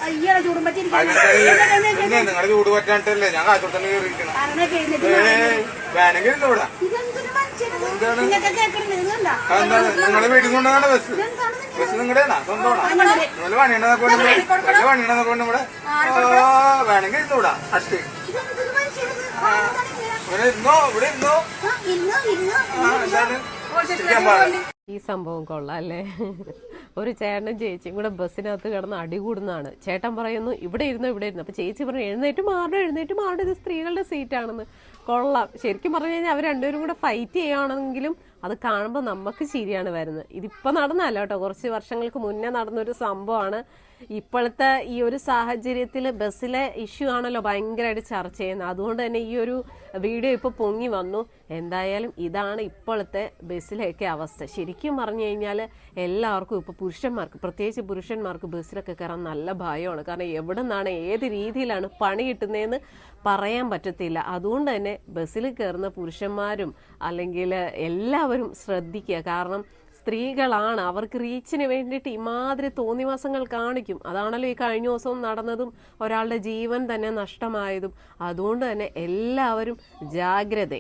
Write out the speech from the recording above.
അയ്യോ ചൂടും നിങ്ങളുടെ ചൂട് പറ്റാണ്ടല്ലേ ഞാൻ കാത്തോട്ടല്ലേ കയറിയിരിക്കണം. വേണമെങ്കിൽ ഇരുന്നു ഇവിടെ. എന്താണ് നിങ്ങളെ വീട്ടിൽ കൊണ്ടാണ് ബസ്? ബസ് നിങ്ങളുടെയാണോ സ്വന്തമാണോ? നിങ്ങള് പണിയുണ്ടെന്നൊക്കെ പണിയുണ്ടെന്നൊക്കെ ഇവിടെ വേണമെങ്കിൽ ഇരുന്നു ഇവിടെ. അട്ട് ഇവിടെ ഇരുന്നോ, ഇവിടെ ഇരുന്നോ. എന്താണ് ഈ സംഭവം കൊള്ളാം അല്ലേ? ഒരു ചേട്ടനും ചേച്ചിയും കൂടെ ബസ്സിനകത്ത് കിടന്ന് അടികൂടുന്നതാണ്. ചേട്ടൻ പറയുന്നു ഇവിടെ ഇരുന്നു ഇവിടെ ഇരുന്നു. അപ്പൊ ചേച്ചി പറഞ്ഞു എഴുന്നേറ്റ് മാറണം, ഇത് സ്ത്രീകളുടെ സീറ്റാണെന്ന്. കൊള്ളാം. ശരിക്കും പറഞ്ഞു കഴിഞ്ഞാൽ അവർ രണ്ടുപേരും കൂടെ ഫൈറ്റ് ചെയ്യുകയാണെങ്കിലും അത് കാണുമ്പോൾ നമുക്ക് ചിരിയാണ് വരുന്നത്. ഇതിപ്പോ നടന്നല്ല കേട്ടോ, കുറച്ച് വർഷങ്ങൾക്ക് മുന്നേ നടന്നൊരു സംഭവമാണ്. ഇപ്പോഴത്തെ ഈ ഒരു സാഹചര്യത്തിൽ ബസ്സിലെ ഇഷ്യൂ ആണല്ലോ ഭയങ്കരമായിട്ട് ചർച്ച ചെയ്യുന്നത്. അതുകൊണ്ട് തന്നെ ഈ ഒരു വീഡിയോ ഇപ്പോൾ പൊങ്ങി വന്നു. എന്തായാലും ഇതാണ് ഇപ്പോഴത്തെ ബസ്സിലെയൊക്കെ അവസ്ഥ. ശരിക്കും പറഞ്ഞു കഴിഞ്ഞാൽ എല്ലാവർക്കും ഇപ്പോൾ പുരുഷന്മാർക്ക്, പ്രത്യേകിച്ച് പുരുഷന്മാർക്ക് ബസ്സിലൊക്കെ കയറാൻ നല്ല ഭയമാണ്. കാരണം എവിടെ നിന്നാണ് ഏത് രീതിയിലാണ് പണി കിട്ടുന്നതെന്ന് പറയാൻ പറ്റത്തില്ല. അതുകൊണ്ട് തന്നെ ബസ്സിൽ കയറുന്ന പുരുഷന്മാരും അല്ലെങ്കിൽ എല്ലാവരും ശ്രദ്ധിക്കുക. കാരണം സ്ത്രീകളാണ്, അവർക്ക് റീച്ചിന് വേണ്ടിയിട്ട് ഇമാതിരി തോന്നിവാസങ്ങൾ കാണിക്കും. അതാണല്ലോ ഈ കഴിഞ്ഞ ദിവസവും നടന്നതും ഒരാളുടെ ജീവൻ തന്നെ നഷ്ടമായതും. അതുകൊണ്ട് തന്നെ എല്ലാവരും ജാഗ്രത.